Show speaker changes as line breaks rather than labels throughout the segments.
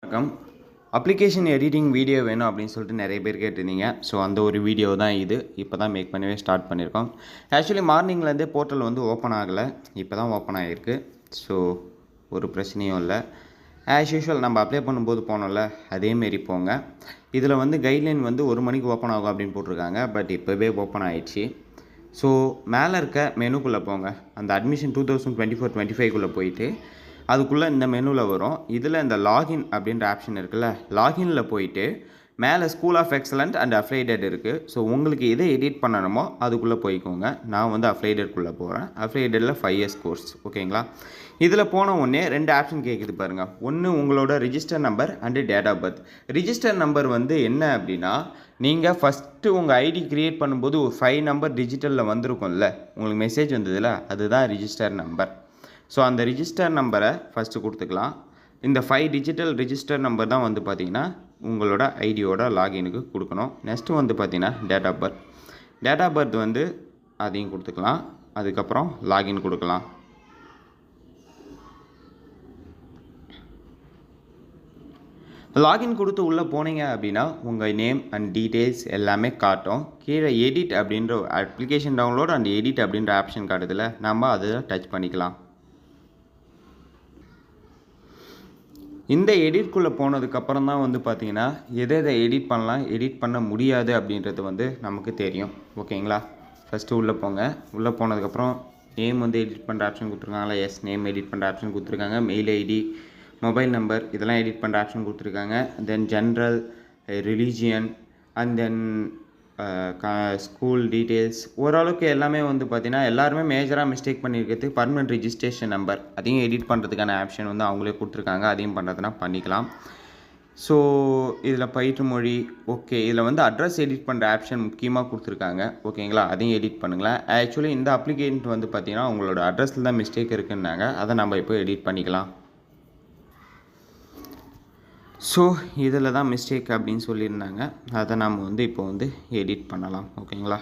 வணக்கம். Application editing video வேணும் அப்படின்னு சொல்லிட்டு நிறைய பேர் கேட்டிருந்தீங்க. ஸோ அந்த ஒரு வீடியோ தான் இது. இப்போ தான் மேக் பண்ணவே ஸ்டார்ட் பண்ணியிருக்கோம். ஆக்சுவலி மார்னிங்லேருந்தே போர்ட்டல் வந்து ஓப்பன் ஆகலை, இப்போ தான் ஓப்பன் ஆகிருக்கு. ஸோ ஒரு பிரச்சனையும் இல்லை. ஆஸ் யூஷுவல் நம்ம அப்ளை பண்ணும்போது போனோம்ல, அதேமாரி போங்க. இதில் வந்து கைட்லைன் வந்து 1 மணிக்கு ஓப்பன் ஆகும் அப்படின்னு போட்டிருக்காங்க. பட் இப்போவே ஓப்பன் ஆகிடுச்சு. ஸோ மேலே இருக்க மெனுக்குள்ளே போங்க. அந்த அட்மிஷன் 2024-25 போயிட்டு அதுக்குள்ளே இந்த மெனுவில் வரும். இதில் இந்த லாகின் அப்படின்ற ஆப்ஷன் இருக்குல்ல, லாகினில் போயிட்டு மேலே ஸ்கூல் ஆஃப் எக்ஸலண்ட் அண்ட் அஃப்ளைடட் இருக்குது. ஸோ உங்களுக்கு எதை எடிட் பண்ணணுமோ அதுக்குள்ளே போய்க்கோங்க. நான் வந்து அஃப்ளைடட்குள்ளே போகிறேன். அஃப்ளைடடில் 5 இயர்ஸ் கோர்ஸ், ஓகேங்களா. இதில் போன உடனே 2 ஆப்ஷன் கேட்குது பாருங்கள். ஒன்று உங்களோட register number and date of birth. Register number வந்து என்ன அப்படின்னா, நீங்கள் ஃபஸ்ட்டு உங்கள் ஐடி க்ரியேட் பண்ணும்போது ஒரு 5 நம்பர் டிஜிட்டலில் வந்திருக்கும்ல, உங்களுக்கு மெசேஜ் வந்ததில்ல, அதுதான் ரிஜிஸ்டர் நம்பர். ஸோ அந்த ரிஜிஸ்டர் நம்பரை ஃபஸ்ட்டு கொடுத்துக்கலாம். இந்த 5 டிஜிட்டல் ரிஜிஸ்டர் நம்பர் தான் வந்து பார்த்திங்கன்னா உங்களோட ஐடியோட லாகினுக்கு கொடுக்கணும். நெக்ஸ்ட்டு வந்து பார்த்திங்கன்னா date of birth. Date of birth வந்து அதையும் கொடுத்துக்கலாம். அதுக்கப்புறம் லாகின் கொடுக்கலாம். லாகின் கொடுத்து உள்ளே போனீங்க அப்படின்னா உங்கள் நேம் அண்ட் டீட்டெயில்ஸ் எல்லாமே காட்டும். கீழே எடிட் அப்படின்ற அப்ளிகேஷன் டவுன்லோட் அண்ட் எடிட் அப்படின்ற ஆப்ஷன் காட்டுதில்ல, நம்ம அதில் டச் பண்ணிக்கலாம். இந்த எடிட்குள்ளே போனதுக்கப்புறம் தான் வந்து பார்த்திங்கன்னா எதை எடிட் பண்ணலாம், எடிட் பண்ண முடியாது அப்படின்றது வந்து நமக்கு தெரியும், ஓகேங்களா. ஃபஸ்ட்டு உள்ளே போங்க. உள்ளே போனதுக்கப்புறம் நேம் வந்து எடிட் பண்ணுற ஆப்ஷன் கொடுத்துருக்காங்களா, எஸ் நேம் எடிட் பண்ணுற ஆப்ஷன் கொடுத்துருக்காங்க. மெயில் ஐடி, மொபைல் நம்பர் இதெல்லாம் எடிட் பண்ணுற ஆப்ஷன் கொடுத்துருக்காங்க. தென் general, religion and then school details, ஓரளவுக்கு எல்லாமே வந்து பார்த்திங்கன்னா எல்லாருமே மேஜராக மிஸ்டேக் பண்ணியிருக்கிறது பர்மனெண்ட் ரிஜிஸ்ட்ரேஷன் நம்பர். அதையும் எடிட் பண்ணுறதுக்கான ஆப்ஷன் வந்து அவங்களே கொடுத்துருக்காங்க. அதையும் பண்ணுறதுனா பண்ணிக்கலாம். ஸோ இதில் பயிற்று மொழி, ஓகே. இதில் வந்து அட்ரஸ் எடிட் பண்ணுற ஆப்ஷன் முக்கியமாக கொடுத்துருக்காங்க, ஓகேங்களா. அதையும் எடிட் பண்ணுங்களேன். ஆக்சுவலி இந்த அப்ளிகேஷன் வந்து பார்த்திங்கன்னா உங்களோட அட்ரஸில் தான் மிஸ்டேக் இருக்குன்னாங்க. அதை நம்ம இப்போ எடிட் பண்ணிக்கலாம். ஸோ இதில் தான் மிஸ்டேக் அப்படின்னு சொல்லியிருந்தாங்க. அதை நம்ம வந்து இப்போ வந்து எடிட் பண்ணலாம், ஓகேங்களா.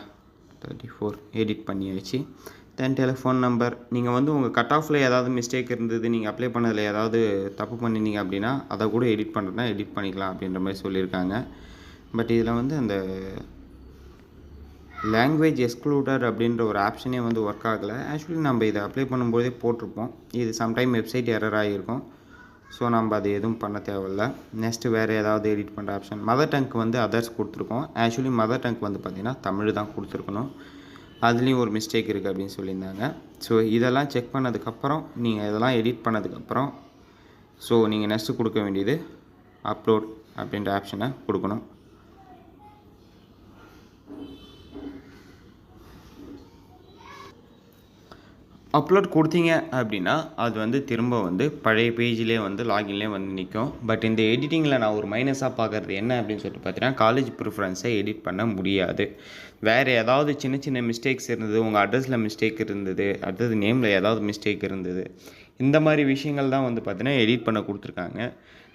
34 எடிட் பண்ணியாச்சு. தென் டெலிஃபோன் நம்பர், நீங்கள் வந்து உங்கள் கட் ஆஃபில் ஏதாவது மிஸ்டேக் இருந்தது, நீங்கள் அப்ளை பண்ணதில் ஏதாவது தப்பு பண்ணினீங்க அப்படின்னா அதை கூட எடிட் பண்ணுறதுனா எடிட் பண்ணிக்கலாம் அப்படின்ற மாதிரி சொல்லியிருக்காங்க. பட் இதில் வந்து அந்த லாங்குவேஜ் எக்ஸ்க்ளூடட் அப்படின்ற ஒரு ஆப்ஷனே வந்து ஒர்க் ஆகலை. ஆக்சுவலி நம்ம இதை அப்ளை பண்ணும்போதே போட்டிருப்போம். இது சம்டைம் வெப்சைட் எரர் ஆகியிருக்கும். ஸோ நம்ம அது எதுவும் பண்ண தேவையில்ல. நெக்ஸ்ட்டு வேறு ஏதாவது எடிட் பண்ணுற ஆப்ஷன், மதர் டங்க் வந்து அதர்ஸ் கொடுத்துருக்கோம். ஆக்சுவலி மதர் டங்க் வந்து பார்த்திங்கன்னா தமிழ் தான் கொடுத்துருக்கணும். அதுலேயும் ஒரு மிஸ்டேக் இருக்குது அப்படின்னு சொல்லியிருந்தாங்க. ஸோ இதெல்லாம் செக் பண்ணதுக்கப்புறம் நீங்கள் இதெல்லாம் எடிட் பண்ணதுக்கப்புறம் ஸோ நீங்கள் நெக்ஸ்ட்டு கொடுக்க வேண்டியது அப்லோட் அப்படின்ற ஆப்ஷனை கொடுக்கணும். அப்லோட் கொடுத்தீங்க அப்படின்னா அது வந்து திரும்ப வந்து பழைய பேஜ்லேயே வந்து லாகின்லேயே வந்து நிற்கும். பட் இந்த எடிட்டிங்கில் நான் ஒரு மைனஸாக பார்க்குறது என்ன அப்படின்னு சொல்லிட்டு பார்த்தீங்கன்னா, காலேஜ் ப்ரிஃபரன்ஸை எடிட் பண்ண முடியாது. வேறு ஏதாவது சின்ன சின்ன மிஸ்டேக்ஸ் இருந்தது, உங்கள் அட்ரஸில் மிஸ்டேக் இருந்தது, அடுத்தது நேமில் ஏதாவது மிஸ்டேக் இருந்தது, இந்த மாதிரி விஷயங்கள் தான் வந்து பார்த்தீங்கன்னா எடிட் பண்ண கொடுத்துருக்காங்க.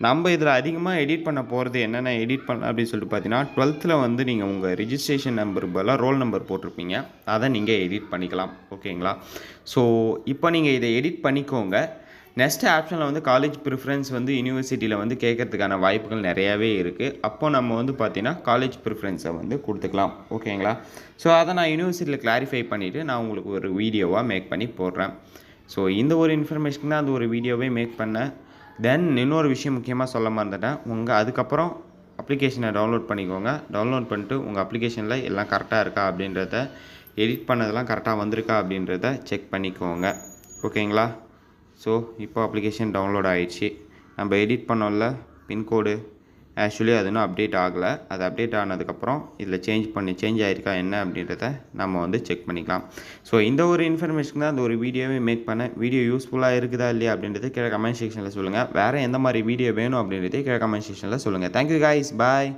நம்ம இதில் அதிகமாக எடிட் பண்ண போகிறது என்னென்ன எடிட் பண்ண அப்படின்னு சொல்லிட்டு பார்த்தீங்கன்னா, 12th வந்து நீங்கள் உங்கள் ரிஜிஸ்ட்ரேஷன் நம்பர் பதிலாக ரோல் நம்பர் போட்டிருப்பீங்க, அதை நீங்கள் எடிட் பண்ணிக்கலாம், ஓகேங்களா. ஸோ இப்போ நீங்கள் இதை எடிட் பண்ணிக்கோங்க. நெக்ஸ்ட் ஆப்ஷனில் வந்து காலேஜ் ப்ரிஃபரன்ஸ் வந்து யூனிவர்சிட்டியில் வந்து கேட்கறதுக்கான வாய்ப்புகள் நிறையாவே இருக்குது. அப்போது நம்ம வந்து பார்த்திங்கன்னா காலேஜ் ப்ரிஃபரன்ஸை வந்து கொடுத்துக்கலாம், ஓகேங்களா. ஸோ அதை நான் யூனிவர்சிட்டியில் கிளாரிஃபை பண்ணிவிட்டு நான் உங்களுக்கு ஒரு வீடியோவாக மேக் பண்ணி போடுறேன். ஸோ இந்த ஒரு இன்ஃபர்மேஷன் தான் அந்த ஒரு வீடியோவே மேக் பண்ணேன். தென் இன்னொரு விஷயம் முக்கியமாக சொல்ல மறந்துட்டேன். அதுக்கப்புறம் அப்ளிகேஷனை டவுன்லோட் பண்ணிக்கோங்க. டவுன்லோட் பண்ணிட்டு உங்கள் அப்ளிகேஷனில் எல்லாம் கரெக்டாக இருக்கா அப்படின்றத, எடிட் பண்ணதெல்லாம் கரெக்டாக வந்திருக்கா அப்படின்றத செக் பண்ணிக்கோங்க, ஓகேங்களா. ஸோ இப்போ அப்ளிகேஷன் டவுன்லோட் ஆகிடுச்சு. நம்ம எடிட் பண்ணோம்ல பின்கோடு, ஆக்சுவலி அது இன்னும் அப்டேட் ஆகலை. அது அப்டேட் ஆனதுக்கப்புறம் இதில் சேஞ்ச் ஆகிருக்கா என்ன அப்படின்றத நம்ம வந்து செக் பண்ணிக்கலாம். ஸோ இந்த ஒரு இன்ஃபர்மேஷன் தான் அந்த ஒரு வீடியோவே மேக் பண்ணேன். வீடியோ யூஸ்ஃபுல்லாக இருக்குதா இல்லையா அப்படின்றது கீழே கமெண்ட் செக்ஷனில் சொல்லுங்கள். வேறு எந்த மாதிரி வீடியோ வேணும் அப்படின்றதே கீழே கமெண்ட் செக்ஷனில் சொல்லுங்கள். தேங்க்யூ காய்ஸ், பாய்.